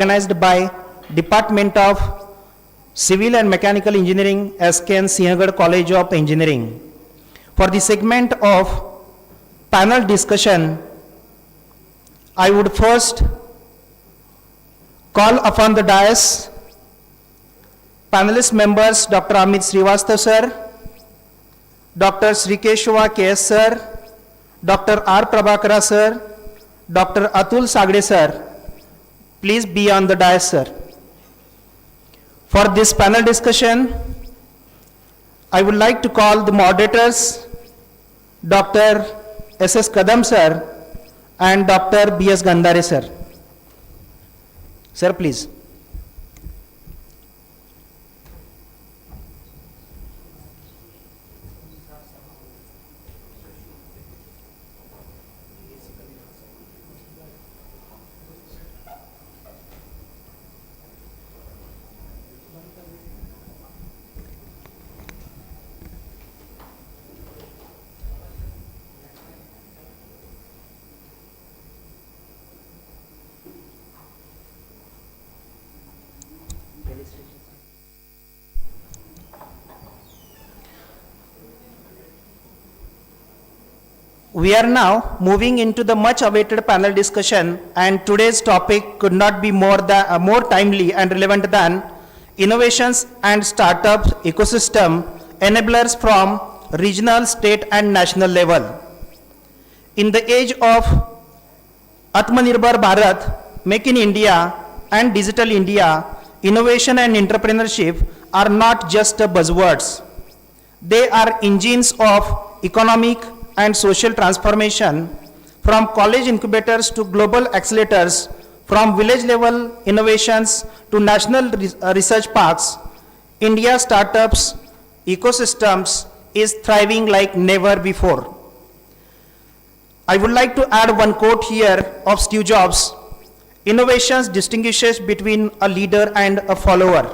organized by Department of Civil and Mechanical Engineering, S.K.N. College of Engineering. For the segment of panel discussion, I would first call upon the dais panelist members Dr. Amit Shrivastara sir, Dr. Shrikeshava KS sir, Dr. R. Prabhakara sir, Dr. Atul Sagade sir. Please be on the dais, sir. For this panel discussion, I would like to call the moderators, Dr. S.S.Kadam sir and Dr.B.S.Gandhare sir. Sir, please. We are now moving into the much awaited panel discussion, and today's topic could not be more timely and relevant than innovations and startups ecosystem enablers from regional, state and national level. In the age of Atmanirbhar Bharat, Make in India and Digital India, innovation and entrepreneurship are not just buzzwords. They are engines of economic and social transformation, from college incubators to global accelerators, from village level innovations to national research parks. India startups ecosystems is thriving like never before. I would like to add one quote here of Steve Jobs: "Innovations distinguishes between a leader and a follower."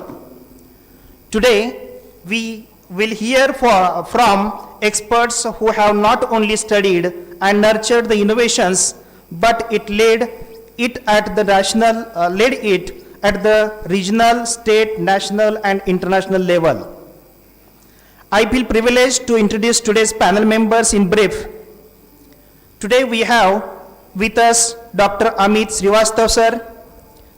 Today, we will hear from experts who have not only studied and nurtured the innovations, but led it at the regional, state, national and international level. I feel privileged to introduce today's panel members in brief. Today we have with us Dr. Amit Shrivastara sir.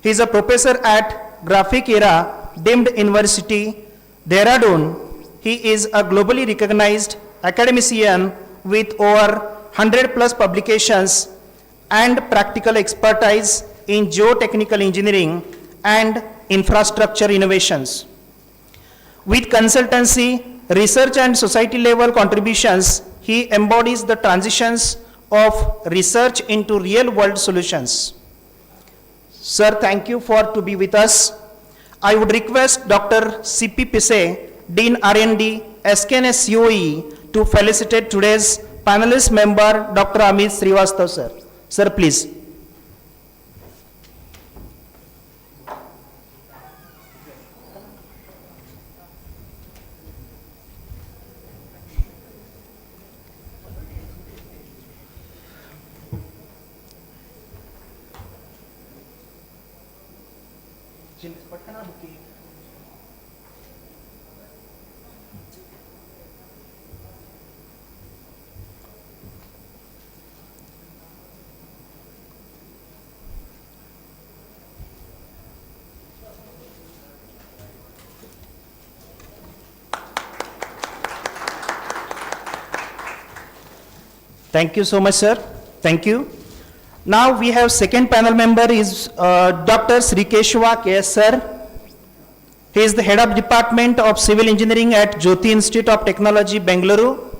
He is a professor at Graphic Era, Deemed University, Dehradun. He is a globally recognized academician with over 100 plus publications and practical expertise in geotechnical engineering and infrastructure innovations. With consultancy, research and society level contributions, he embodies the transitions of research into real world solutions. Sir, thank you for to be with us. I would request Dr. C.P. Pise, Dean R&D, SKNS COE, to felicitate today's panelist member, Dr. Amit Shrivastara sir. Sir, please. Thank you so much, sir. Thank you. Now we have second panel member is Dr. Shrikeshava KS sir. He is the head of Department of Civil Engineering at Jyoti Institute of Technology, Bengaluru.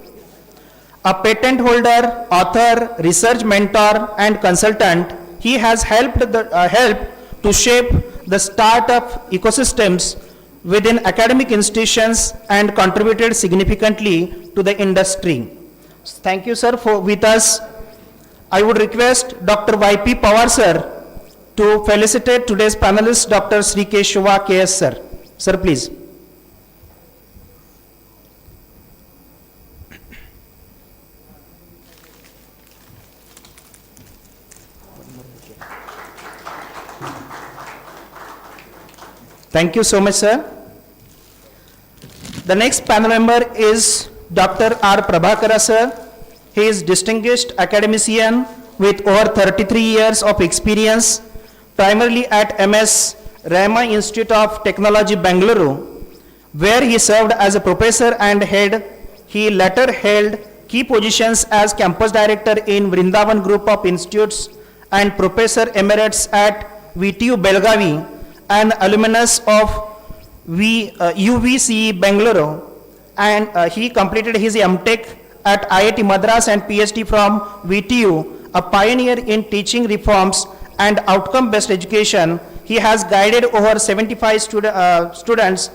A patent holder, author, research mentor and consultant, he has helped to shape the startup ecosystems within academic institutions and contributed significantly to the industry. Thank you, sir, for with us. I would request Dr. Y.P. Pawar sir to felicitate today's panelist, Dr. Shrikeshava KS sir. Sir, please. Thank you so much, sir. The next panel member is Dr. R. Prabhakara, sir. He is distinguished academician with over 33 years of experience, primarily at MS Rama Institute of Technology, Bengaluru, where he served as a professor and head. He later held key positions as campus director in Vrindavan Group of Institutes and professor emeritus at VTU Belgavi, and alumnus of UVCE Bengaluru, and he completed his MTech at IIT Madras and PhD from VTU, a pioneer in teaching reforms and outcome-based education. He has guided over 75 students,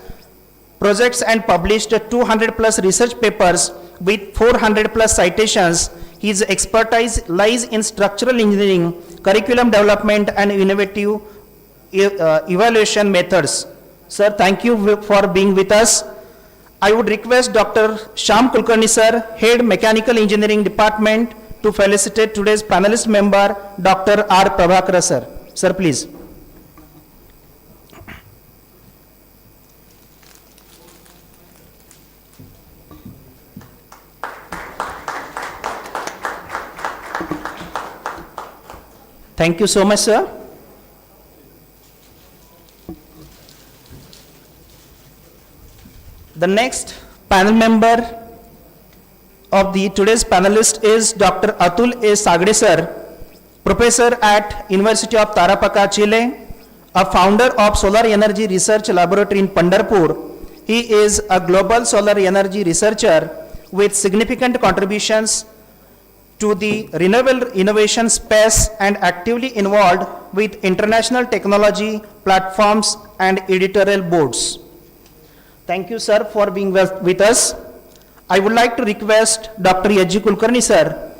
projects and published 200 plus research papers with 400 plus citations. His expertise lies in structural engineering, curriculum development and innovative evaluation methods. Sir, thank you for being with us. I would request Dr. Shyam Kulkarni, sir, Head Mechanical Engineering Department, to felicitate today's panelist member, Dr. R. Prabhakara, sir. Sir, please. Thank you so much, sir. The next panel member of today's panelist is Dr. Atul A. Sagade, sir, professor at University of Tarapaka, Chile, a founder of Solar Energy Research Laboratory in Pandharpur. He is a global solar energy researcher with significant contributions to the renewable innovation space and actively involved with international technology platforms and editorial boards. Thank you, sir, for being with us. I would like to request Dr. S.S. Kulkarni, sir,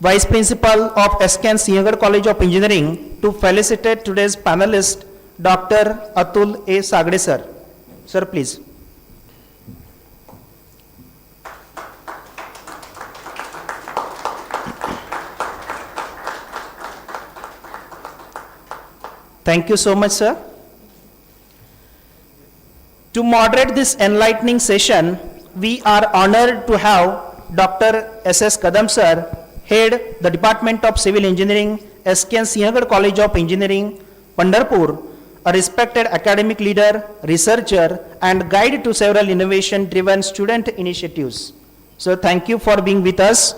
Vice Principal of S.S.Kadam College of Engineering, to felicitate today's panelist, Dr. Atul A. Sagade, sir. Sir, please. Thank you so much, sir. To moderate this enlightening session, we are honored to have Dr. S.S.Kadam, sir, Head the Department of Civil Engineering, S.K.Kadam College of Engineering, Pandharpur, a respected academic leader, researcher, and guide to several innovation-driven student initiatives. So thank you for being with us.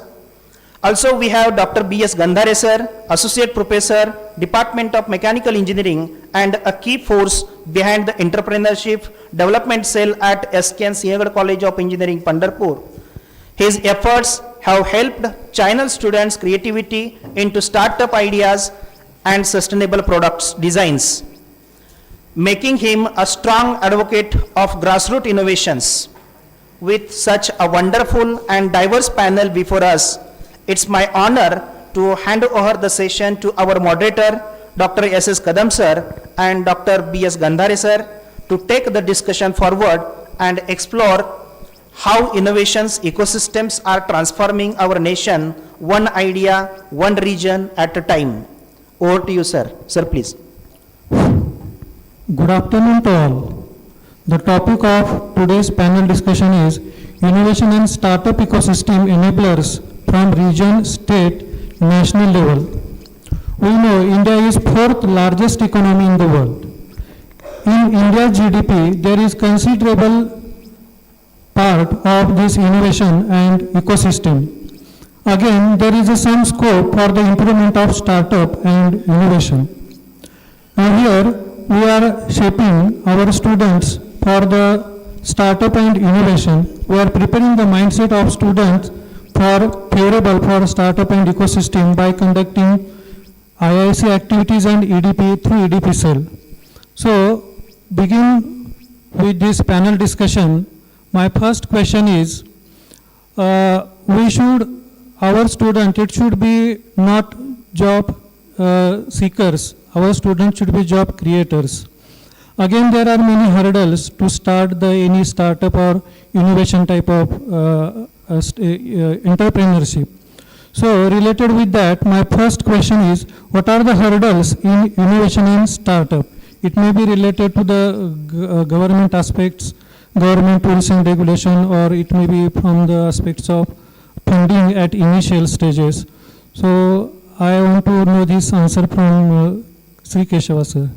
Also, we have Dr. B.S.Gandhare, sir, Associate Professor, Department of Mechanical Engineering, and a key force behind the Entrepreneurship Development Cell at S.K.Kadam College of Engineering, Pandharpur. His efforts have helped channel students' creativity into startup ideas and sustainable products designs, making him a strong advocate of grassroots innovations. With such a wonderful and diverse panel before us, it's my honor to hand over the session to our moderator, Dr. S.S.Kadam, sir, and Dr. B.S.Gandhare, sir, to take the discussion forward and explore how innovations ecosystems are transforming our nation, one idea, one region at a time. Over to you, sir. Sir, please. Good afternoon to all. The topic of today's panel discussion is Innovation and Startup Ecosystem Enablers from Region, State, National Level. We know India is fourth largest economy in the world. In India's GDP, there is considerable part of this innovation and ecosystem. Again, there is some scope for the improvement of startup and innovation. And here, we are shaping our students for the startup and innovation. We are preparing the mindset of students for favorable for startup and ecosystem by conducting IIC activities and EDP through EDP cell. So, begin with this panel discussion. My first question is, our student, it should be not job seekers, our students should be job creators. Again, there are many hurdles to start any startup or innovation type of entrepreneurship. So, related with that, my first question is, what are the hurdles in innovation and startup? It may be related to the government aspects, government rules and regulation, or it may be from the aspects of funding at initial stages. So I want to know this answer from Shrikeshava sir.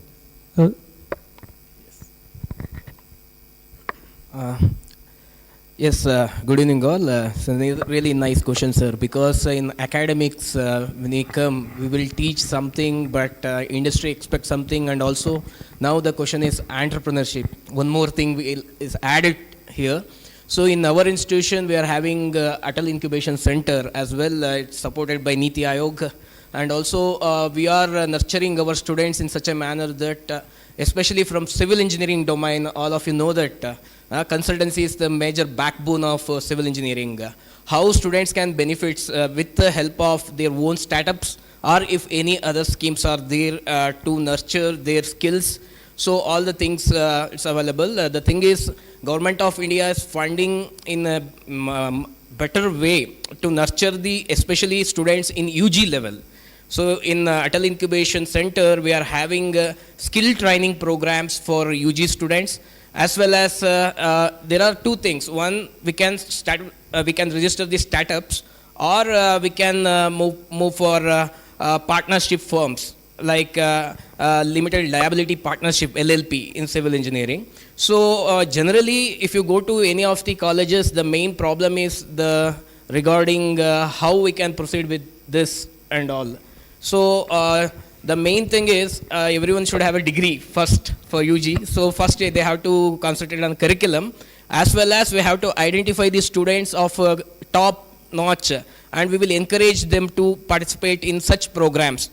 Yes, good evening all. So really nice question, sir, because in academics, when we come, we will teach something, but industry expects something, and also now the question is entrepreneurship. One more thing is added here. So in our institution, we are having Atul Incubation Center as well. It's supported by Niti Aayog, and also we are nurturing our students in such a manner that, especially from civil engineering domain, all of you know that consultancy is the major backbone of civil engineering. How students can benefit with the help of their own startups, or if any other schemes are there to nurture their skills. So all the things it's available. The thing is, Government of India is funding in a better way to nurture the especially students in UG level. So in Atal Incubation Center, we are having skill training programs for UG students, as well as there are two things. One, we can register the startups, or we can move for partnership firms like limited liability partnership LLP in civil engineering. So generally, if you go to any of the colleges, the main problem is the regarding how we can proceed with this and all. So the main thing is everyone should have a degree first for UG. So first they have to concentrate on curriculum, as well as we have to identify the students of top notch, and we will encourage them to participate in such programs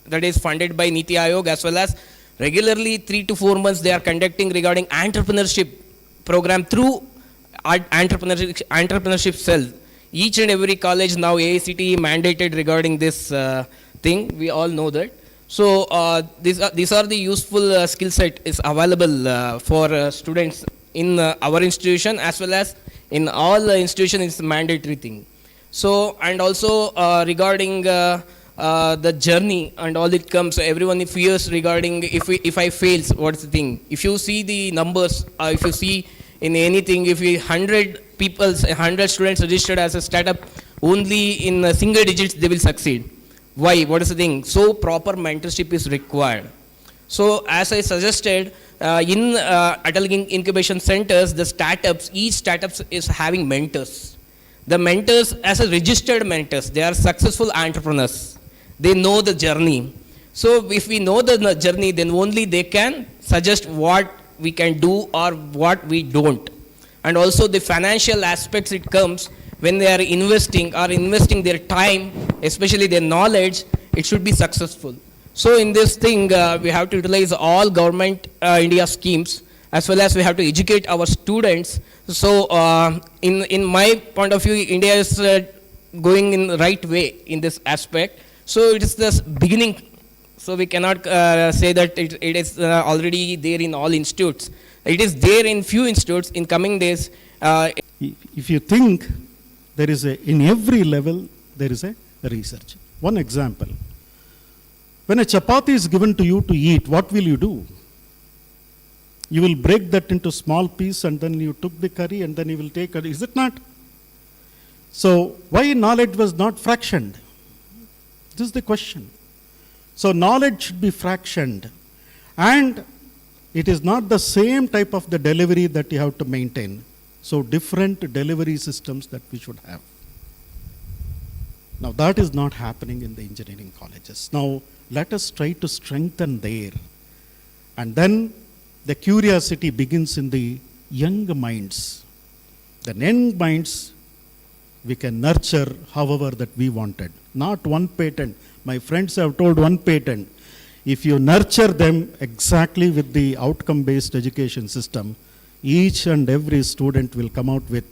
that is funded by Niti Aayog, as well as regularly 3 to 4 months they are conducting regarding entrepreneurship program through entrepreneurship cell. Each and every college now AICTE mandated regarding this thing. We all know that. So these are the useful skill set is available for students in our institution, as well as in all institutions. It's a mandatory thing. So, and also regarding the journey and all it comes, everyone fears regarding if I fails, what's the thing? If you see the numbers, if you see in anything, if we 100 people, 100 students registered as a startup, only in single digits they will succeed. Why? What is the thing? So proper mentorship is required. So as I suggested, in Atal Incubation Centers, the startups, each startup is having mentors. The mentors as a registered mentors, they are successful entrepreneurs. They know the journey. So if we know the journey, then only they can suggest what we can do or what we don't. And also the financial aspects it comes when they are investing or investing their time, especially their knowledge, it should be successful. So in this thing, we have to utilize all government India schemes, as well as we have to educate our students. So in my point of view, India is going in the right way in this aspect. So it is the beginning. So we cannot say that it is already there in all institutes. It is there in few institutes. In coming days, if you think there is in every level there is a research. One example: when a chapati is given to you to eat, what will you do? You will break that into small pieces, and then you took the curry, and then you will take it. Is it not? So why knowledge was not fractioned? This is the question. So knowledge should be fractioned, and it is not the same type of the delivery that you have to maintain. So different delivery systems that we should have. Now that is not happening in the engineering colleges. Now let us try to strengthen there, and then the curiosity begins in the young minds. The young minds we can nurture however that we wanted. Not one patent. My friends have told one patent. If you nurture them exactly with the outcome-based education system, each and every student will come out with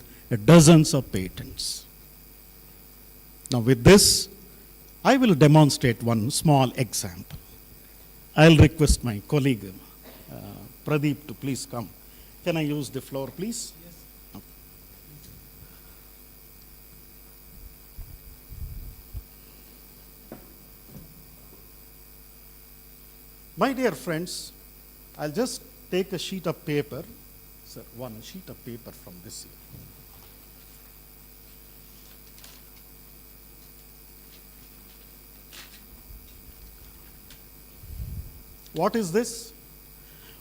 dozens of patents. Now with this, I will demonstrate one small example. I'll request my colleague, Pradeep, to please come. Can I use the floor, please? Yes. Okay. My dear friends, I'll just take a sheet of paper, sir, one sheet of paper from this here. What is this?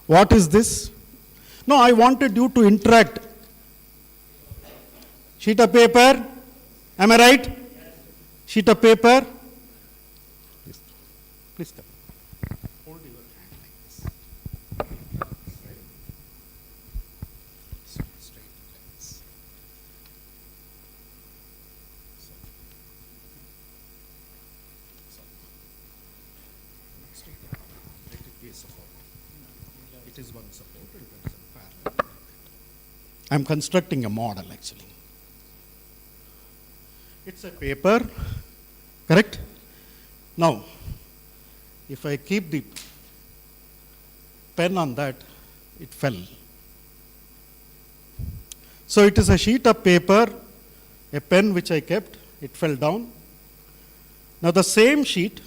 What is this? No, I wanted you to interact. Sheet of paper, am I right? Yes. Sheet of paper. Please come. Hold your hand like this. Straight. Straight like this. Straight. Let it be support. It is one support and one parallel. I am constructing a model actually. It's a paper, correct? Now, if I keep the pen on that, it fell. So it is a sheet of paper, a pen which I kept, it fell down. Now the same sheet,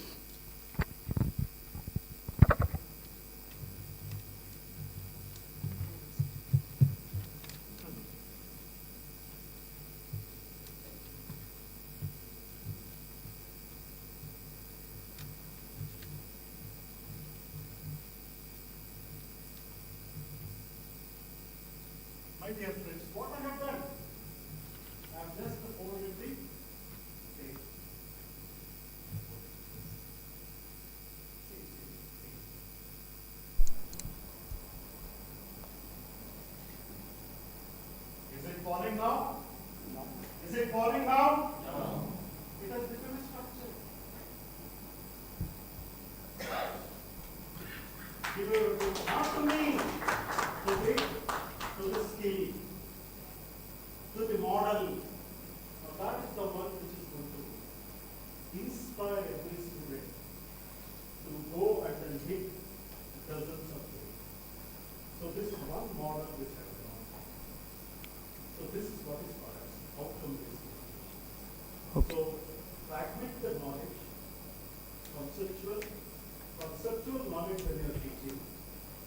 my dear friends, what I have done, I have just folded the page. Is it falling now? No. Is it falling now? No. It has become a structure. Give it not to me, to the scale, to the model. Now that is the work which is going to inspire every student to go and then hit dozens of things. So this is one model which has gone. So this is what is called as outcome-based education. Okay. So fragment the knowledge, conceptual knowledge when you are teaching,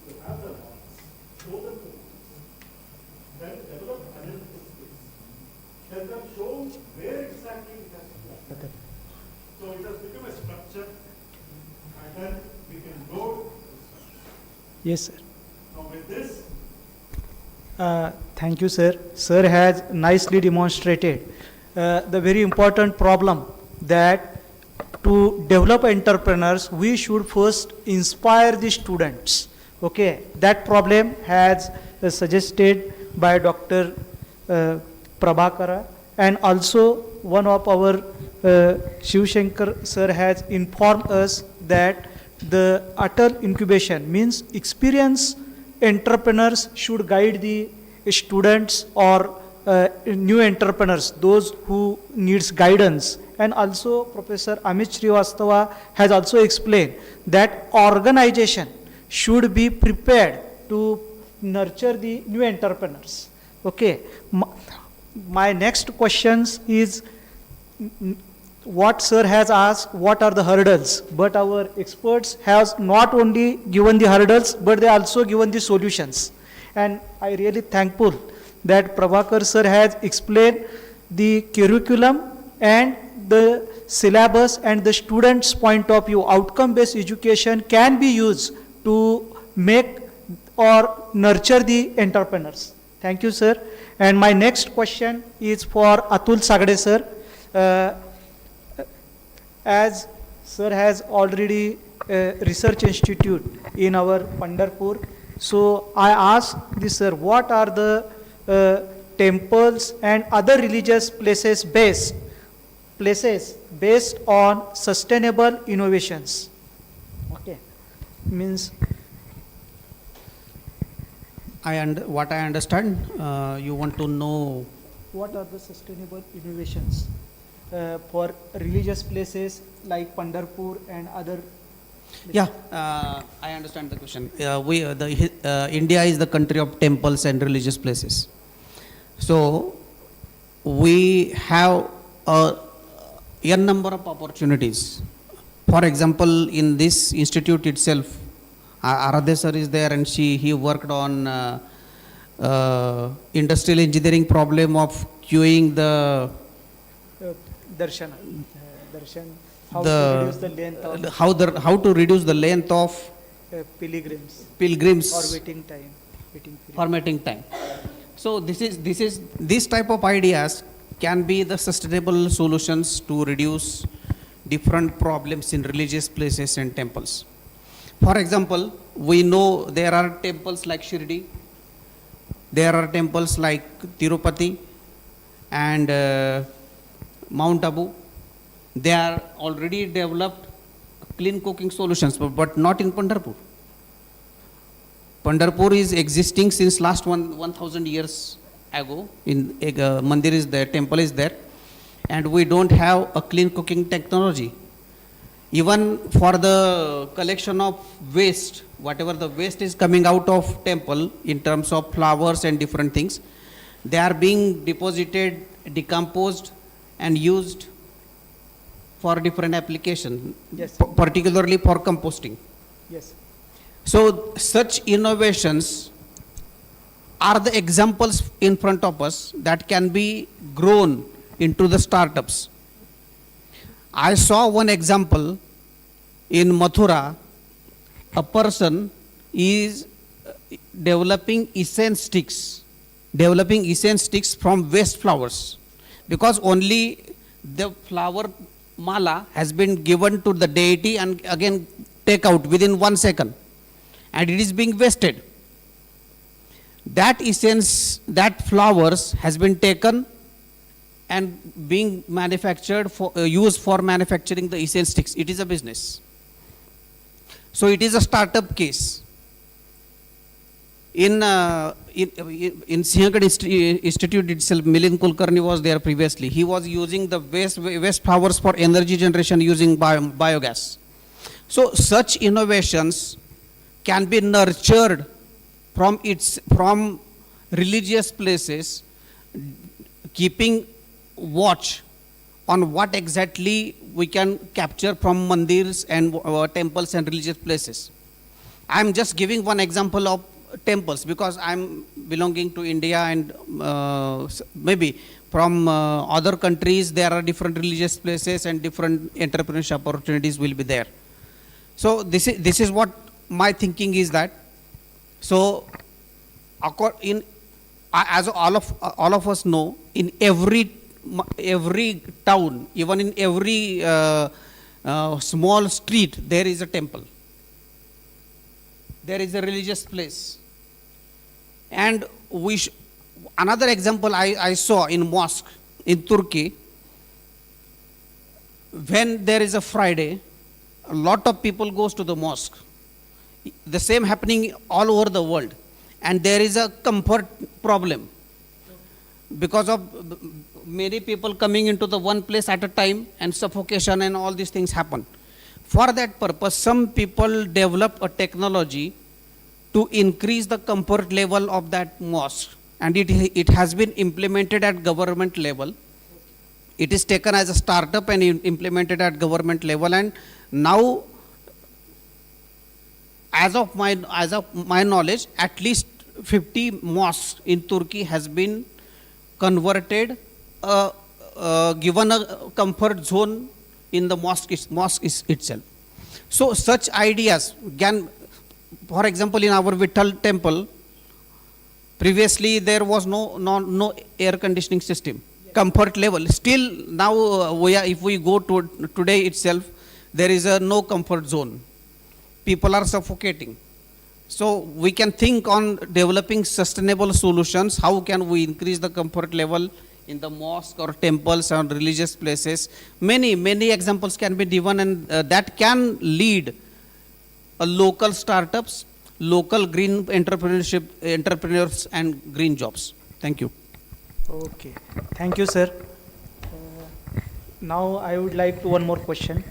you have the knowledge, show them the knowledge, then develop analytical skills, then show where exactly it has to be applied. So it has become a structure, and then we can load the structure. Yes, sir. Now with this, Thank you, sir. Sir has nicely demonstrated the very important problem that to develop entrepreneurs, we should first inspire the students. Okay, that problem has suggested by Dr. Prabhakara, and also one of our Shivashankar sir has informed us that the Atul incubation means experienced entrepreneurs should guide the students or new entrepreneurs, those who needs guidance. And also Professor Amit Shrivastara has also explained that organization should be prepared to nurture the new entrepreneurs. Okay, my next questions is what sir has asked, what are the hurdles, but our experts have not only given the hurdles, but they also given the solutions. And I really thankful that Prabhakar sir has explained the curriculum and the syllabus and the students' point of view. Outcome-based education can be used to make or nurture the entrepreneurs. Thank you, sir. And my next question is for Atul Sagade, sir. As sir has already research institute in our Pandharpur, so I ask this, sir, what are the temples and other religious places based on sustainable innovations? Okay, means what I understand, you want to know what are the sustainable innovations for religious places like Pandharpur and other places? Yeah, I understand the question. India is the country of temples and religious places. So we have a number of opportunities. For example, in this institute itself, Aradhya sir is there, and he worked on industrial engineering problem of queuing the Darshan, how The- to reduce the length of how to reduce the length of pilgrims pilgrims or waiting time, waiting period. formatting time. So this type of ideas can be the sustainable solutions to reduce different problems in religious places and temples. For example, we know there are temples like Shirdi, there are temples like Tirupati and Mount Abu. They are already developed clean cooking solutions, but not in Pandharpur. Pandharpur is existing since last 1000 years ago. In mandir is there, temple is there, and we don't have a clean cooking technology. Even for the collection of waste, whatever the waste is coming out of temple in terms of flowers and different things, they are being deposited, decomposed, and used for different applications, Yes. particularly for composting. Yes. So such innovations are the examples in front of us that can be grown into the startups. I saw one example in Mathura. A person is developing essence sticks from waste flowers, because only the flower mala has been given to the deity and again take out within 1 second, and it is being wasted. That essence, that flowers has been taken and being manufactured for used for manufacturing the essence sticks. It is a business. So it is a startup case. In Sagade Institute itself, Milind Kulkarni was there previously. He was using the waste flowers for energy generation using biogas. So such innovations can be nurtured from religious places, keeping watch on what exactly we can capture from mandirs and temples and religious places. I am just giving one example of temples because I am belonging to India, and maybe from other countries there are different religious places and different entrepreneurship opportunities will be there. So this is what my thinking is that. So as all of us know, in every town, even in every small street, there is a temple. There is a religious place. And another example I saw in mosque in Turkey, when there is a Friday, a lot of people goes to the mosque. The same happening all over the world. And there is a comfort problem because of many people coming into the one place at a time, and suffocation and all these things happen. For that purpose, some people develop a technology to increase the comfort level of that mosque, and it has been implemented at government level. It is taken as a startup and implemented at government level, and now as of my knowledge, at least 50 mosques in Turkey has been converted, given a comfort zone in the mosque itself. So such ideas can, for example, in our Vitthal temple, previously there was no air conditioning system, comfort level. Still now, if we go to today itself, there is no comfort zone. People are suffocating. So we can think on developing sustainable solutions. How can we increase the comfort level in the mosque or temples or religious places? Many examples can be given, and that can lead a local startups, local green entrepreneurs and green jobs. Thank you. Okay. Thank you, sir. Now I would like to one more question.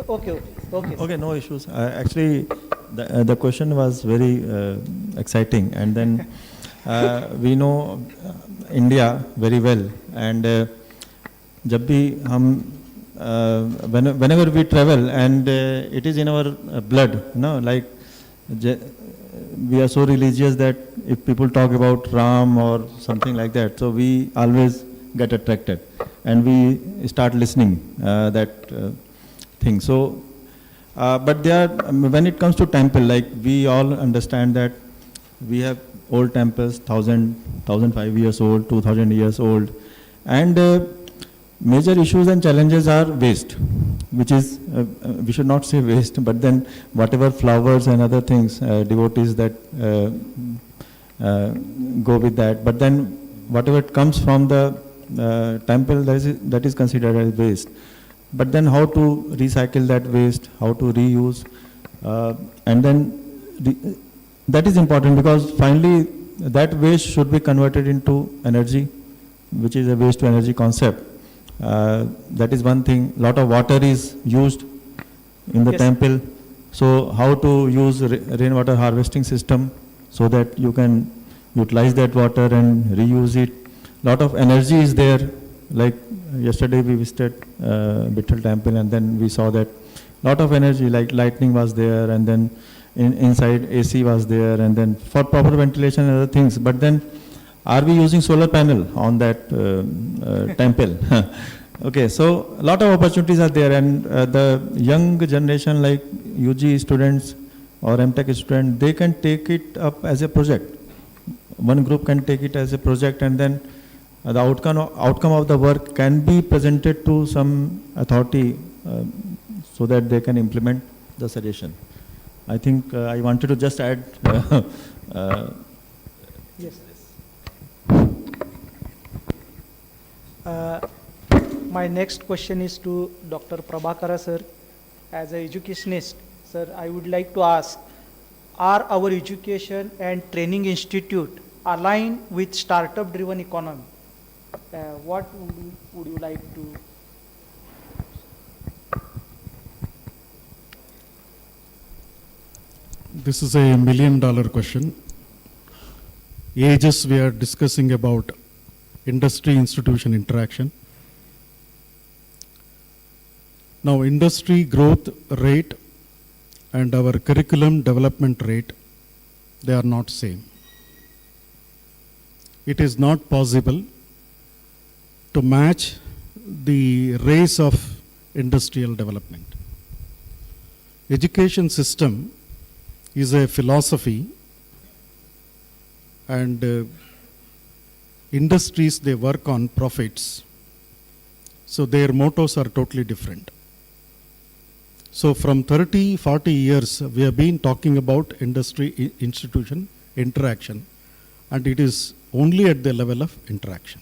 Okay. Okay, no issues. Actually, the question was very exciting, and then we know India very well, and जब भी हम whenever we travel, and it is in our blood, like je- we are so religious that if people talk about Ram or something like that, so we always get attracted and we start listening that thing. So, but there are, when it comes to temple, like we all understand that we have old temples, 1,005 years old, 2,000 years old, and major issues and challenges are waste, which is, we should not say waste, but then whatever flowers and other things, devotees that go with that, but then whatever comes from the temple, that is considered as waste. But then how to recycle that waste, how to reuse, and then that is important, because finally that waste should be converted into energy, which is a waste to energy concept. That is one thing. Lot of water is used in the Yes. temple. So how to use rainwater harvesting system so that you can utilize that water and reuse it. Lot of energy is there. Like yesterday we visited Vitthal temple, and then we saw that lot of energy, like lightning was there, and then inside AC was there, and then for proper ventilation and other things. But then are we using solar panel on that temple? Okay, so a lot of opportunities are there, and the young generation like UG students or MTech students, they can take it up as a project. One group can take it as a project, and then the outcome of the work can be presented to some authority so that they can implement the suggestion. I think I wanted to just add. Yes. My next question is to Dr. Prabhakara sir. As an educationist, sir, I would like to ask, are our education and training institute aligned with startup driven economy? What would you like to? This is a $1 million question. Ages we are discussing about industry institution interaction. Now, industry growth rate and our curriculum development rate, they are not same. It is not possible to match the race of industrial development. Education system is a philosophy, and industries, they work on profits. So their mottos are totally different. So from 30, 40 years, we have been talking about industry institution interaction, and it is only at the level of interaction.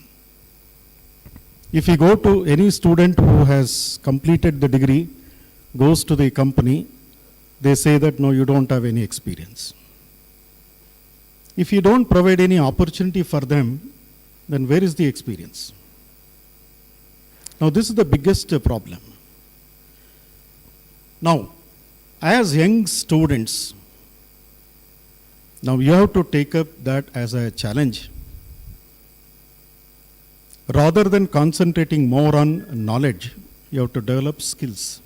If you go to any student who has completed the degree, goes to the company, they say that no, you don't have any experience. If you don't provide any opportunity for them, then where is the experience? Now this is the biggest problem. Now, as young students, now you have to take up that as a challenge. Rather than concentrating more on knowledge, you have to develop skills.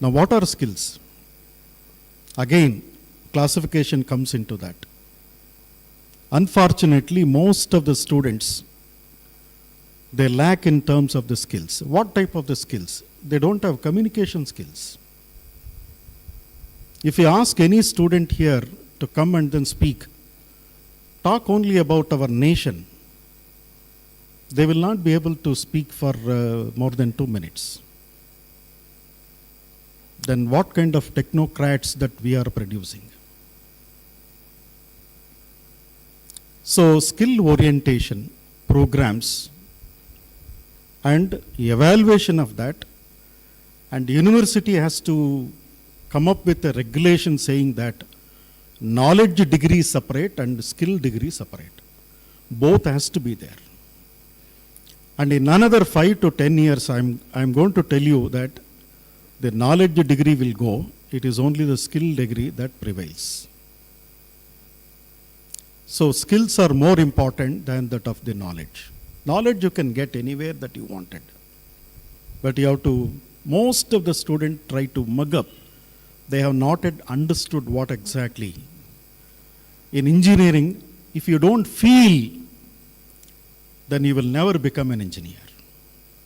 Now, what are skills? Again, classification comes into that. Unfortunately, most of the students, they lack in terms of the skills. What type of the skills? They don't have communication skills. If you ask any student here to come and then speak, talk only about our nation, they will not be able to speak for more than 2 minutes. Then what kind of technocrats that we are producing? So skill orientation programs and evaluation of that, and university has to come up with a regulation saying that knowledge degree separate and skill degree separate. Both has to be there. And in another 5 to 10 years, I'm going to tell you that the knowledge degree will go. It is only the skill degree that prevails. So skills are more important than that of the knowledge. Knowledge you can get anywhere that you wanted. But you have to, most of the students try to mug up. They have not yet understood what exactly. In engineering, if you don't feel, then you will never become an engineer.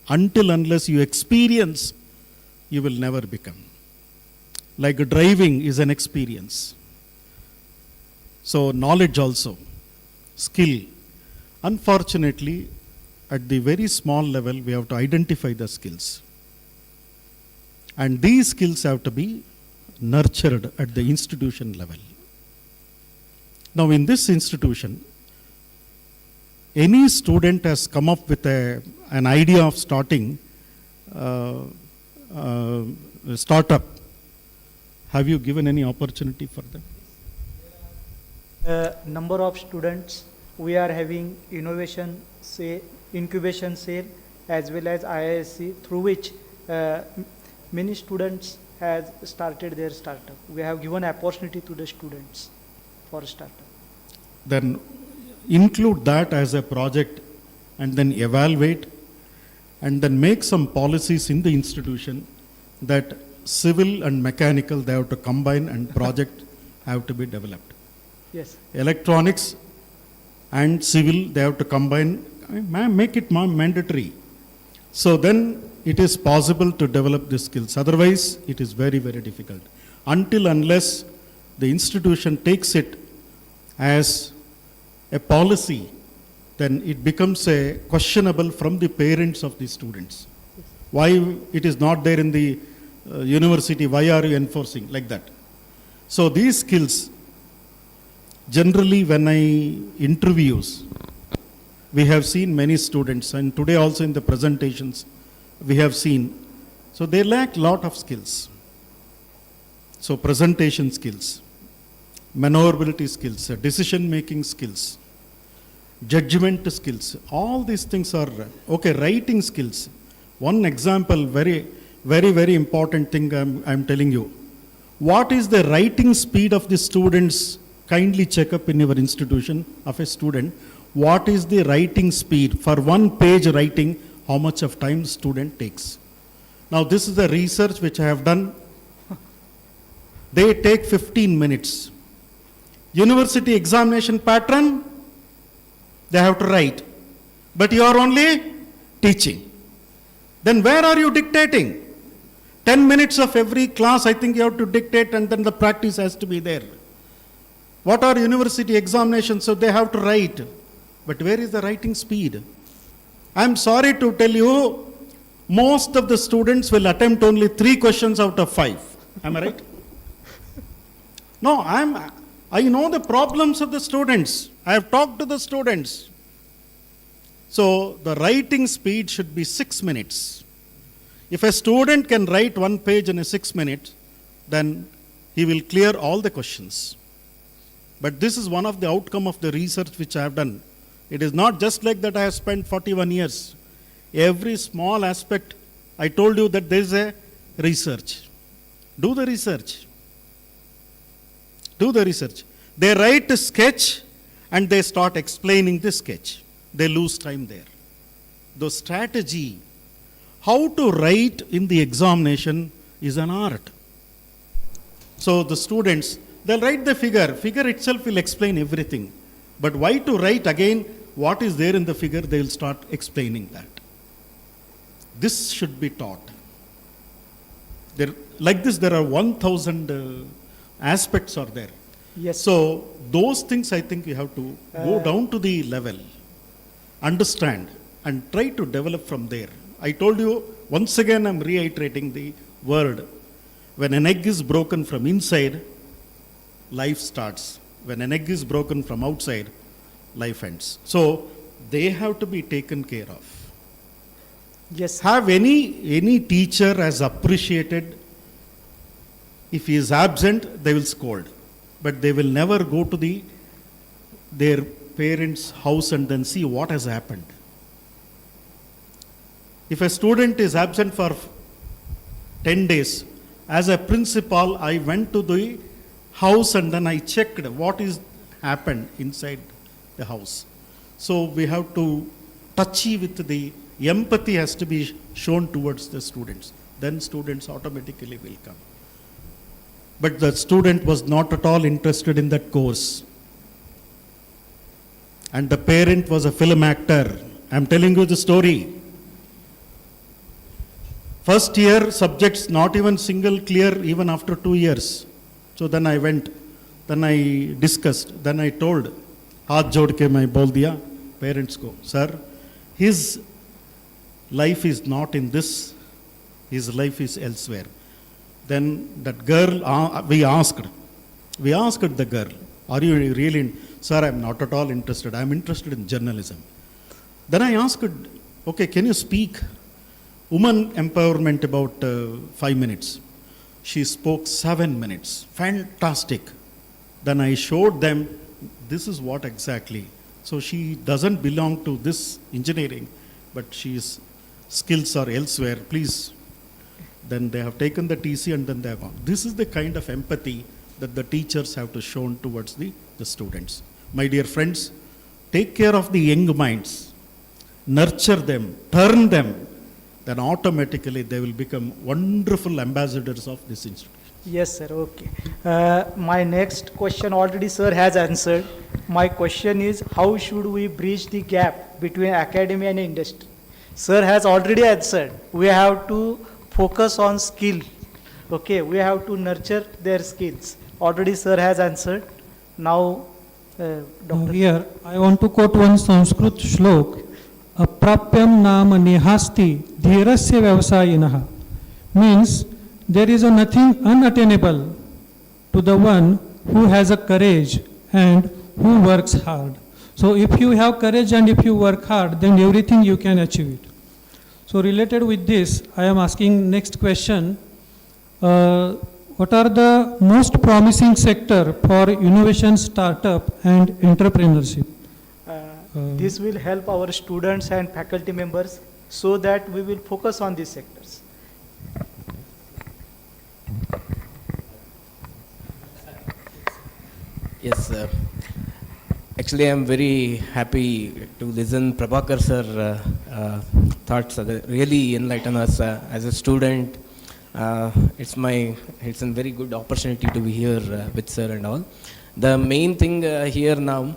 Until unless you experience, you will never become. Like driving is an experience. So knowledge also, skill. Unfortunately, at the very small level, we have to identify the skills. And these skills have to be nurtured at the institution level. Now in this institution, any student has come up with an idea of starting a startup. Have you given any opportunity for them? Number of students, we are having innovation incubation cell as well as IISc, through which many students has started their startup. We have given opportunity to the students for startup. Then include that as a project and then evaluate and then make some policies in the institution that civil and mechanical, they have to combine and project have to be developed. Yes. Electronics and civil, they have to combine, make it mandatory. So then it is possible to develop the skills. Otherwise, it is very, very difficult. Until unless the institution takes it as a policy, then it becomes a questionable from the parents of the students. Why it is not there in the university, why are you enforcing like that? So these skills, generally when I interviews, we have seen many students, and today also in the presentations, we have seen, so they lack lot of skills. So presentation skills, maneuverability skills, decision-making skills, judgment skills, all these things are, okay, writing skills. One example, very, very, very important thing I'm telling you. What is the writing speed of the students? Kindly check up in your institution of a student. What is the writing speed? For one page writing, how much of time student takes? Now this is the research which I have done. They take 15 minutes. University examination pattern, they have to write. But you are only teaching. Then where are you dictating? 10 minutes of every class, I think you have to dictate, and then the practice has to be there. What are university examinations? So they have to write. But where is the writing speed? I'm sorry to tell you, most of the students will attempt only 3 questions out of 5. Am I right? No, I know the problems of the students. I have talked to the students. So the writing speed should be 6 minutes. If a student can write 1 page in a 6 minutes, then he will clear all the questions. But this is one of the outcome of the research which I have done. It is not just like that I have spent 41 years. Every small aspect, I told you that there is a research. Do the research. Do the research. They write a sketch and they start explaining the sketch. They lose time there. The strategy, how to write in the examination is an art. So the students, they'll write the figure. Figure itself will explain everything. But why to write again what is there in the figure, they will start explaining that. This should be taught. Like this, there are 1,000 aspects are there. Yes. So those things I think you have to go down to the level, understand, and try to develop from there. I told you, once again I'm reiterating the word. When an egg is broken from inside, life starts. When an egg is broken from outside, life ends. So they have to be taken care of. Yes. Have any teacher has appreciated, if he is absent, they will scold. But they will never go to their parents' house and then see what has happened. If a student is absent for 10 days, as a principal, I went to the house and then I checked what is happened inside the house. So we have to touchy with the empathy has to be shown towards the students. Then students automatically will come. But the student was not at all interested in that course. And the parent was a film actor. I'm telling you the story. First year subjects not even single clear even after 2 years. So then I went, then I discussed, then I told, हाथ जोड़ के मैं बोल दिया parents को, sir, his life is not in this, his life is elsewhere. Then that girl, we asked the girl, are you really, sir, I'm not at all interested, I'm interested in journalism. Then I asked, okay, can you speak woman empowerment about 5 minutes? She spoke 7 minutes, fantastic. Then I showed them, this is what exactly. So she doesn't belong to this engineering, but she's skills are elsewhere, please. Then they have taken the TC and then they have gone. This is the kind of empathy that the teachers have to show towards the students. My dear friends, take care of the young minds, nurture them, turn them, then automatically they will become wonderful ambassadors of this institution. Yes, sir. Okay. My next question already sir has answered. My question is, how should we bridge the gap between academia and industry? Sir has already answered. We have to focus on skill. Okay. We have to nurture their skills. Already sir has answered. Now, Now Dr. here, I want to quote one Sanskrit shlok. Aprapyam nama nihasti dhirasya vyavasayinah. Means, there is nothing unattainable to the one who has a courage and who works hard. So if you have courage and if you work hard, then everything you can achieve it. So related with this, I am asking next question. What are the most promising sector for innovation, startup and entrepreneurship? This will help our students and faculty members so that we will focus on these sectors. Yes, actually I'm very happy to listen Prabhakar sir thoughts really enlighten us as a student. It's a very good opportunity to be here with sir and all. The main thing here now,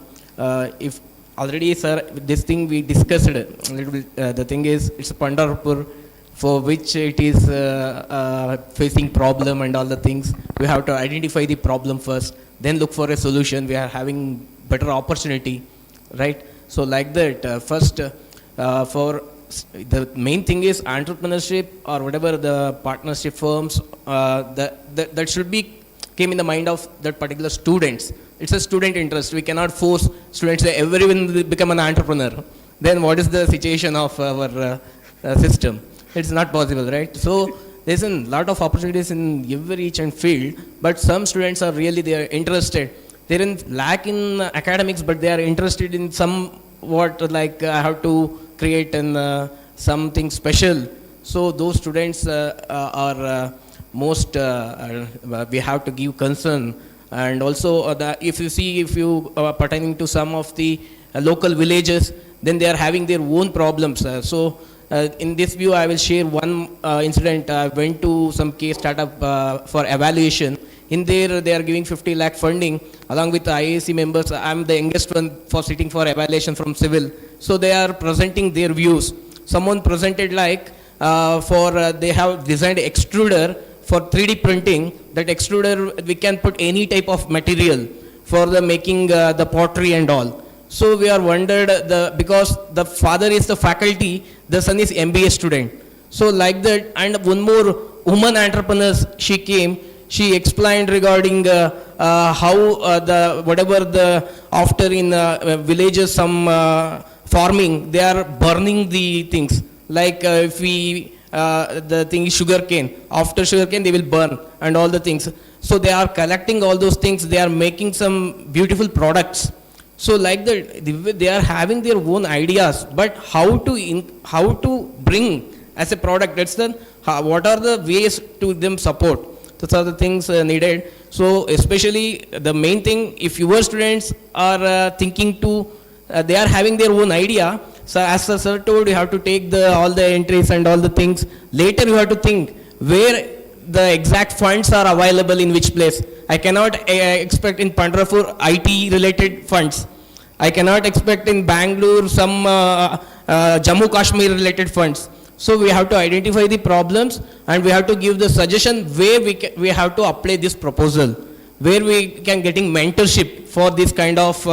if already sir, this thing we discussed a little bit, the thing is it's Pandharpur for which it is facing problem and all the things. We have to identify the problem first, then look for a solution. We are having better opportunity, right? So like that, first for the main thing is entrepreneurship or whatever the partnership firms, that should be came in the mind of that particular students. It's a student interest. We cannot force students to everyone will become an entrepreneur. Then what is the situation of our system? It's not possible, right? So there's a lot of opportunities in every each and field, but some students are really, they are interested. They're in lack in academics, but they are interested in somewhat like I have to create something special. So those students are most, we have to give concern. And also if you are pertaining to some of the local villages, then they are having their own problems. In this view, I will share one incident. I went to some case startup for evaluation. In there, they are giving 50 lakh funding along with the IAC members. I'm the youngest one for sitting for evaluation from civil. So they are presenting their views. Someone presented like they have designed extruder for 3D printing. That extruder, we can put any type of material for the making the pottery and all. So we are wondered, because the father is the faculty, the son is MBA student. So like that, and one more woman entrepreneur, she came, she explained regarding how after in villages some farming, they are burning the things. Like if we, the thing is sugar cane, after sugar cane they will burn and all the things. So they are collecting all those things, they are making some beautiful products. So like that, they are having their own ideas, but how to bring as a product, that's what are the ways to them support. Those are the things needed. So especially the main thing, if your students are thinking to, they are having their own idea, So as the sir told, you have to take all the entries and all the things. Later you have to think where the exact funds are available in which place. I cannot expect in Pandrapur IT related funds. I cannot expect in Bangalore some Jammu Kashmir related funds. So we have to identify the problems and we have to give the suggestion where we have to apply this proposal, where we can getting mentorship for this kind of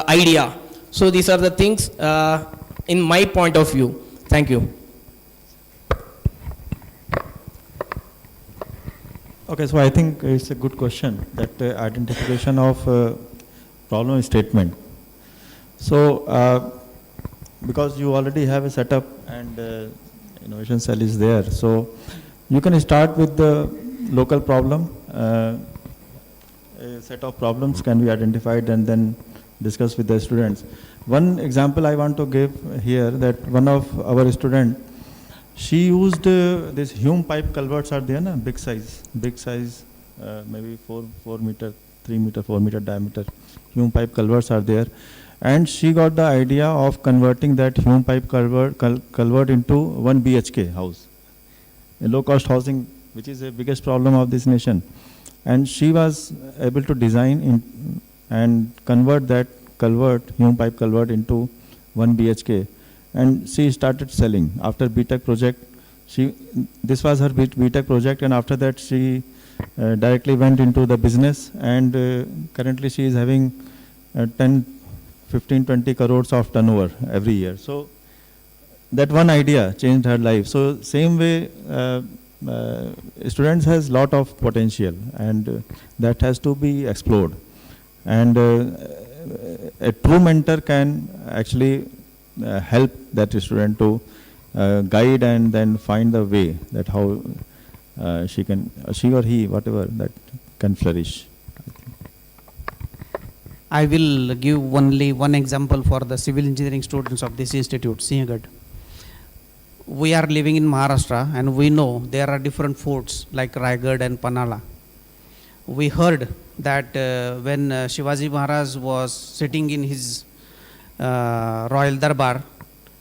idea. So these are the things in my point of view. Thank you. Okay, so I think it's a good question, that identification of problem statement. So, because you already have a setup and innovation cell is there, so you can start with the local problem. A set of problems can be identified and then discuss with the students. One example I want to give here, that one of our student, she used this Hume pipe culverts are there, na? Big size, maybe 4 meter, 3 meter, 4 meter diameter. Hume pipe culverts are there. And she got the idea of converting that Hume pipe culvert into 1 BHK house, a low cost housing, which is the biggest problem of this nation. And she was able to design and convert that Hume pipe culvert into 1 BHK. And she started selling after BTech project. This was her BTech project, and after that she directly went into the business, and currently she is having 10, 15, 20 crores of turnover every year. So that one idea changed her life. So same way, students has lot of potential, and that has to be explored. And a true mentor can actually help that student to guide and then find the way that how she or he, whatever, that can flourish. I will give only one example for the civil engineering students of this institute, Sagade. We are living in Maharashtra and we know there are different forts like Raigad and Panala. We heard that when Shivaji Maharaj was sitting in his royal darbar,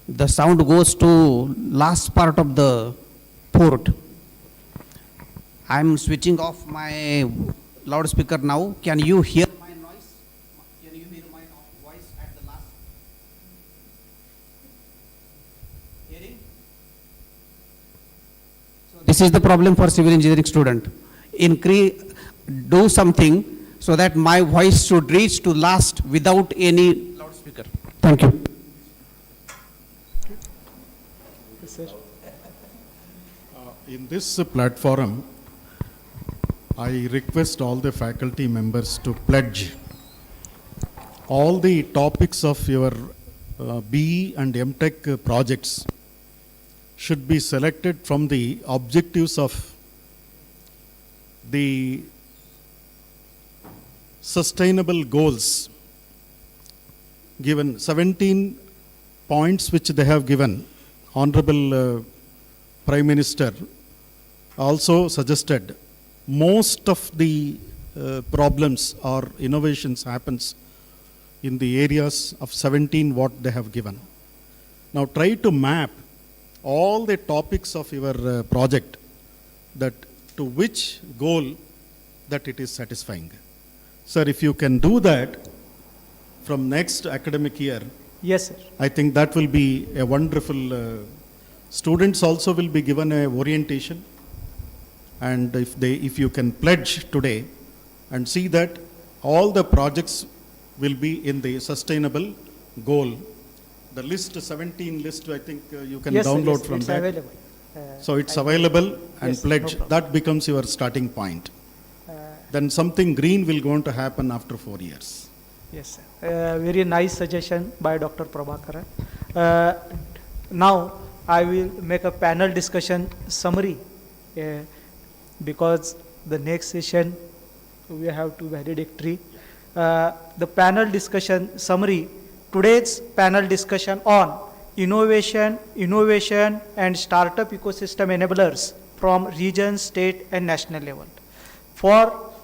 the sound goes to last part of the fort. I am switching off my loudspeaker now. Can you hear my noise? Can you hear my voice at the last? Hearing? So this is the problem for civil engineering student. Do something so that my voice should reach to last without any loudspeaker. Thank you. Yes, sir. In this platform, I request all the faculty members to pledge all the topics of your BE and MTech projects should be selected from the objectives of the sustainable goals given. 17 points which they have given. Honorable Prime Minister also suggested most of the problems or innovations happens in the areas of 17 what they have given. Now try to map all the topics of your project, that to which goal that it is satisfying. Sir, if you can do that from next academic year, Yes, sir. I think that will be a wonderful, students also will be given a orientation, and if you can pledge today and see that all the projects will be in the sustainable goal. The list, 17 list, I think you can Yes, sir, download yes, from it's that. available. So it's I- available and Yes, no pledge, problem. that becomes your starting point. Uh, Then something green will going to happen after 4 years. Yes, sir. Very nice suggestion by Dr. Prabhakara. Now, I will make a panel discussion summary because the next session we have to valedictory. The panel discussion summary, today's panel discussion on innovation and startup ecosystem enablers from region, state and national level.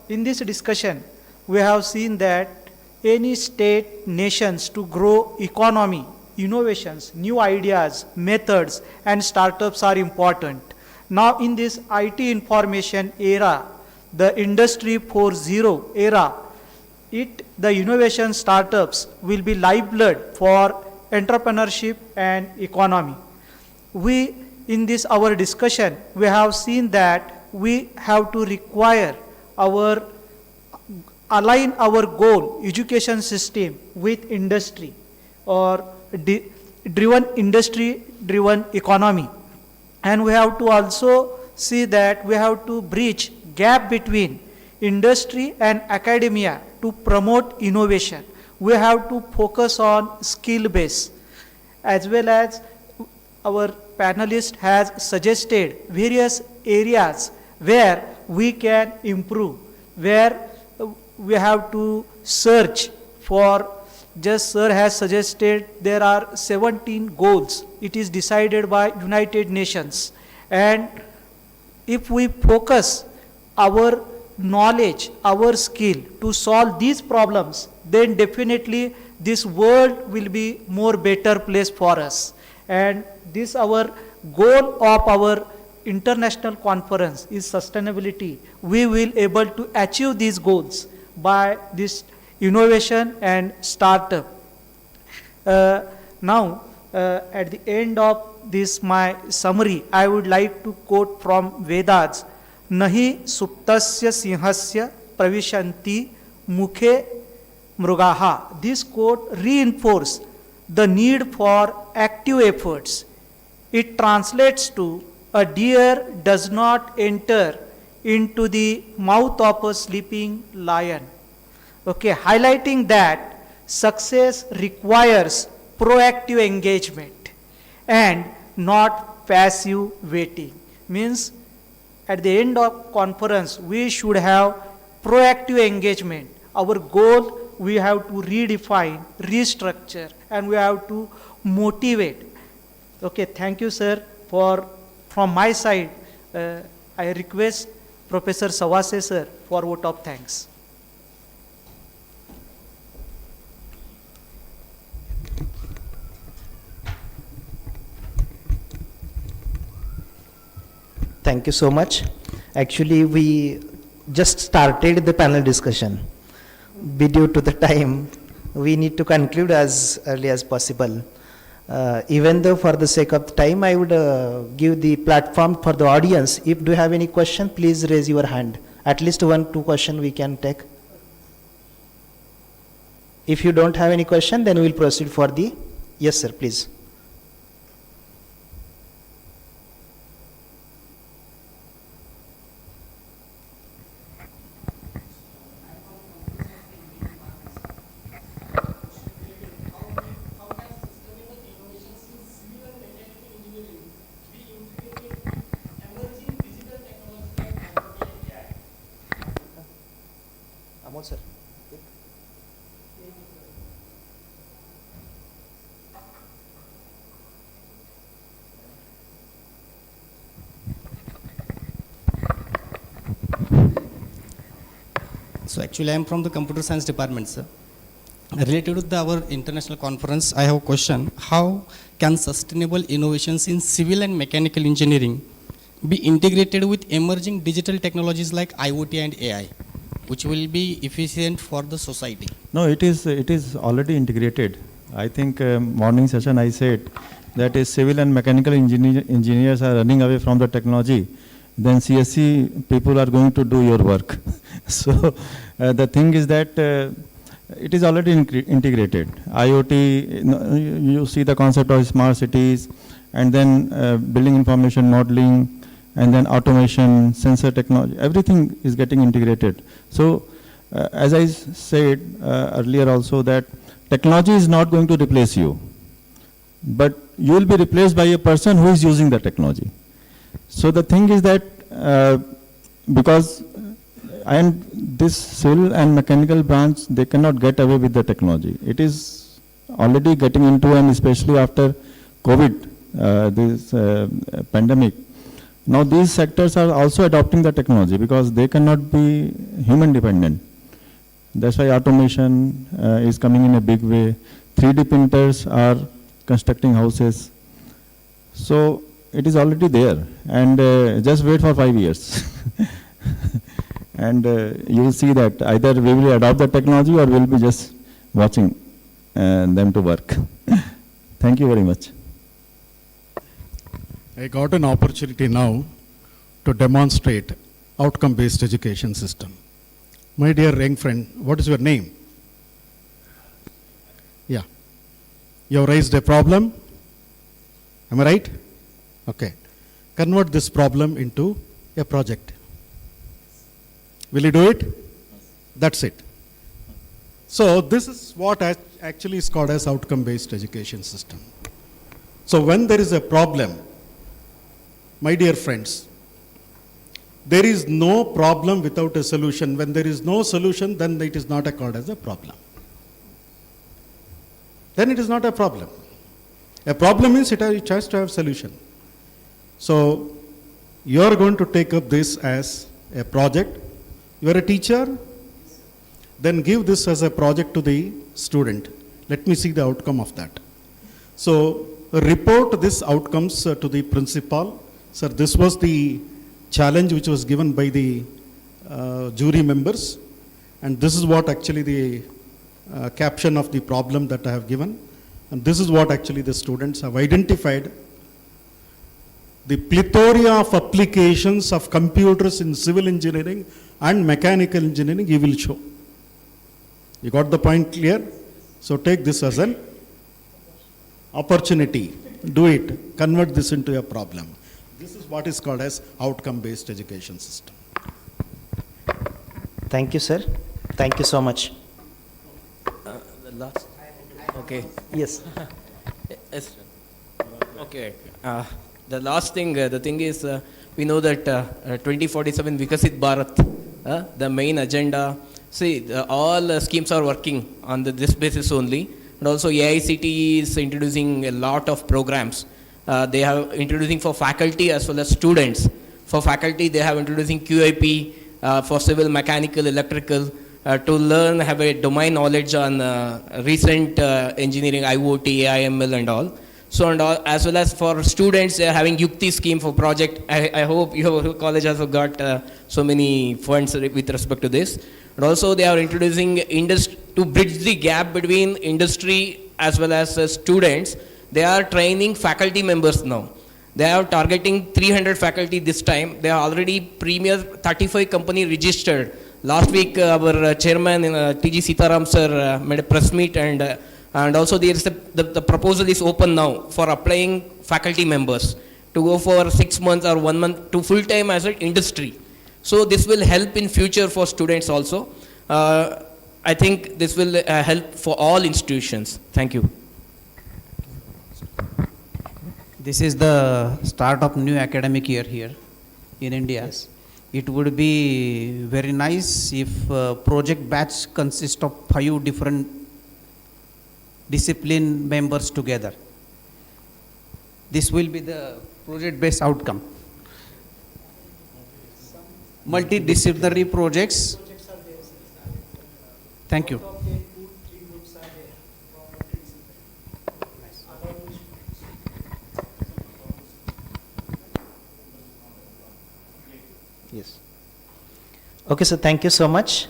In this discussion, we have seen that any state, nations to grow economy innovations, new ideas, methods, and startups are important. Now in this IT information era, the Industry 4.0 era, the innovation startups will be lifeblood for entrepreneurship and economy. We, in this our discussion, we have seen that we have to align our goal, education system with industry or industry-driven economy. And we have to also see that we have to bridge gap between industry and academia to promote innovation. We have to focus on skill base, as well as our panelist has suggested various areas where we can improve, where we have to search for. Just sir has suggested there are 17 goals. It is decided by United Nations. And if we focus our knowledge, our skill to solve these problems, then definitely this world will be more better place for us. And this our goal of our international conference is sustainability. We will able to achieve these goals by this innovation and startup. Now, at the end of this my summary, I would like to quote from Vedas, Nahi suptasya sinhasya pravishanti mukhe mrugaha. This quote reinforces the need for active efforts. It translates to, a deer does not enter into the mouth of a sleeping lion. Okay, highlighting that success requires proactive engagement and not passive waiting. Means at the end of conference, we should have proactive engagement. Our goal, we have to redefine, restructure, and we have to motivate. Okay, thank you, sir. From my side, I request Professor Sawase, sir, for vote of thanks. Thank you so much. Actually, we just started the panel discussion. Due to the time, we need to conclude as early as possible. Even though for the sake of time, I would give the platform for the audience. If do you have any question, please raise your hand. At least 1-2 question we can take. If you don't have any question, then we will proceed for the, yes sir, please. Sir. So actually I am from the computer science department, sir. Related to our international conference, I have a question. How can sustainable innovations in civil and mechanical engineering be integrated with emerging digital technologies like IoT and AI, which will be efficient for the society? No, it is already integrated. I think morning session I said that if civil and mechanical engineers are running away from the technology, then CSC people are going to do your work. So the thing is that it is already integrated. IoT, you see the concept of smart cities, and then building information modeling, and then automation, sensor technology, everything is getting integrated. So as I said earlier also, that technology is not going to replace you, but you will be replaced by a person who is using the technology. So the thing is that because this civil and mechanical branch, they cannot get away with the technology. It is already getting into, and especially after COVID, this pandemic, now these sectors are also adopting the technology because they cannot be human dependent. That's why automation is coming in a big way. 3D printers are constructing houses. So it is already there, and just wait for 5 years. And you will see that either we will adopt the technology or we will be just watching them to work. Thank you very much. I got an opportunity now to demonstrate outcome-based education system. My dear young friend, what is your name? Yeah. You have raised a problem. Am I right? Okay. Convert this problem into a project. Will you do it? That's it. So this is what actually is called as outcome-based education system. So when there is a problem, my dear friends, there is no problem without a solution. When there is no solution, then it is not called as a problem. Then it is not a problem. A problem means it has to have solution. So you are going to take up this as a project. You are a teacher, then give this as a project to the student. Let me see the outcome of that. So report these outcomes to the principal. Sir, this was the challenge which was given by the jury members, and this is what actually the caption of the problem that I have given, and this is what actually the students have identified. The plethora of applications of computers in civil engineering and mechanical engineering you will show. You got the point clear? So take this as an opportunity. Do it. Convert this into a problem. This is what is called as outcome-based education system. Thank you, sir. Thank you so much. The last. Okay. Yes. Yes. Okay. The last thing, the thing is, we know that 2047 Vikasit Bharat, the main agenda. See, all schemes are working on this basis only. And also AICTE is introducing a lot of programs. They have introducing for faculty as well as students. For faculty, they have introducing QIP for civil, mechanical, electrical, to learn, have a domain knowledge on recent engineering, IoT, AIML and all. So, and all, as well as for students, they are having Yukti scheme for project. I hope your college has got so many funds with respect to this. And also they are introducing to bridge the gap between industry as well as students. They are training faculty members now. They are targeting 300 faculty this time. They are already premier 35 company registered. Last week our chairman TG Sitaram sir made a press meet, and also there is the proposal is open now for applying faculty members to go for 6 months or 1 month to full time as an industry. So this will help in future for students also. I think this will help for all institutions. Thank you. This is the start of new academic year here in India. Yes. It would be very nice if project batch consists of 5 different discipline members together. This will be the project based outcome. Multidisciplinary projects. Thank you. Yes. Okay, so thank you so much.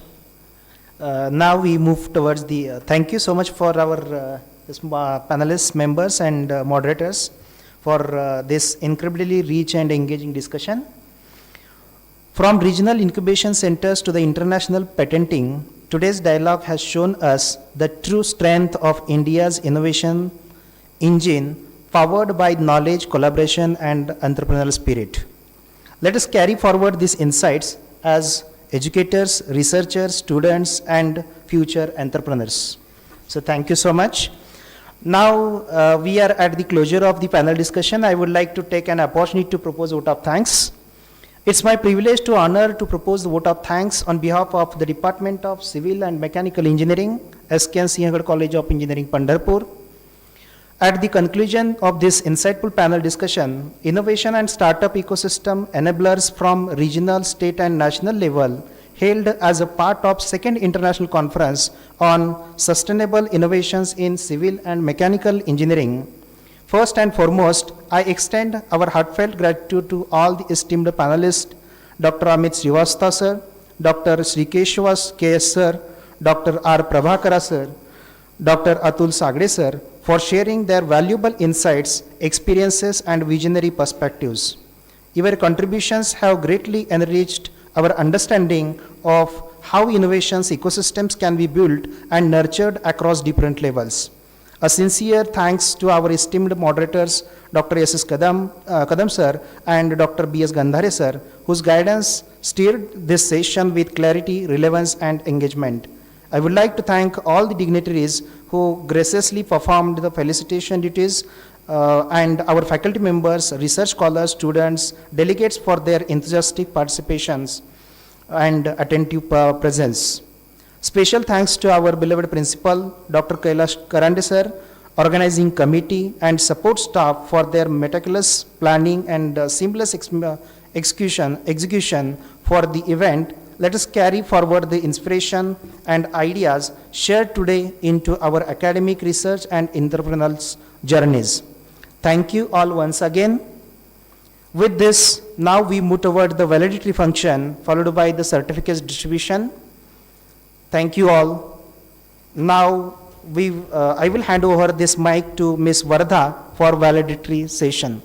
Now we move towards the, thank you so much for our panelists, members and moderators for this incredibly rich and engaging discussion. From regional incubation centers to the international patenting, today's dialogue has shown us the true strength of India's innovation engine, powered by knowledge, collaboration and entrepreneurial spirit. Let us carry forward these insights as educators, researchers, students, and future entrepreneurs. So thank you so much. Now we are at the closure of the panel discussion. I would like to take an opportunity to propose a vote of thanks. It's my privilege to honor to propose the vote of thanks on behalf of the Department of Civil and Mechanical Engineering, S.K. College of Engineering, Pandharpur. At the conclusion of this insightful panel discussion, innovation and startup ecosystem enablers from regional, state and national level held as a part of second international conference on sustainable innovations in civil and mechanical engineering First and foremost, I extend our heartfelt gratitude to all the esteemed panelists, Dr. Amit Shrivastara sir, Dr. Shrikeshava KS sir, Dr. R. Prabhakara sir, Dr. Atul Sagade sir, for sharing their valuable insights, experiences, and visionary perspectives. Your contributions have greatly enriched our understanding of how innovations ecosystems can be built and nurtured across different levels. A sincere thanks to our esteemed moderators, Dr. S.S.Kadam sir and Dr.B.S.Gandhare sir, whose guidance steered this session with clarity, relevance, and engagement. I would like to thank all the dignitaries who graciously performed the felicitation duties and our faculty members, research scholars, students, delegates for their enthusiastic participations and attentive presence. Special thanks to our beloved principal, Dr. Kailash Karande sir, organizing committee and support staff for their meticulous planning and seamless execution for the event. Let us carry forward the inspiration and ideas shared today into our academic research and entrepreneurial journeys. Thank you all once again. With this, now we move toward the validity function, followed by the certificates distribution. Thank you all. Now, I will hand over this mic to Ms. Vardha for validatory session.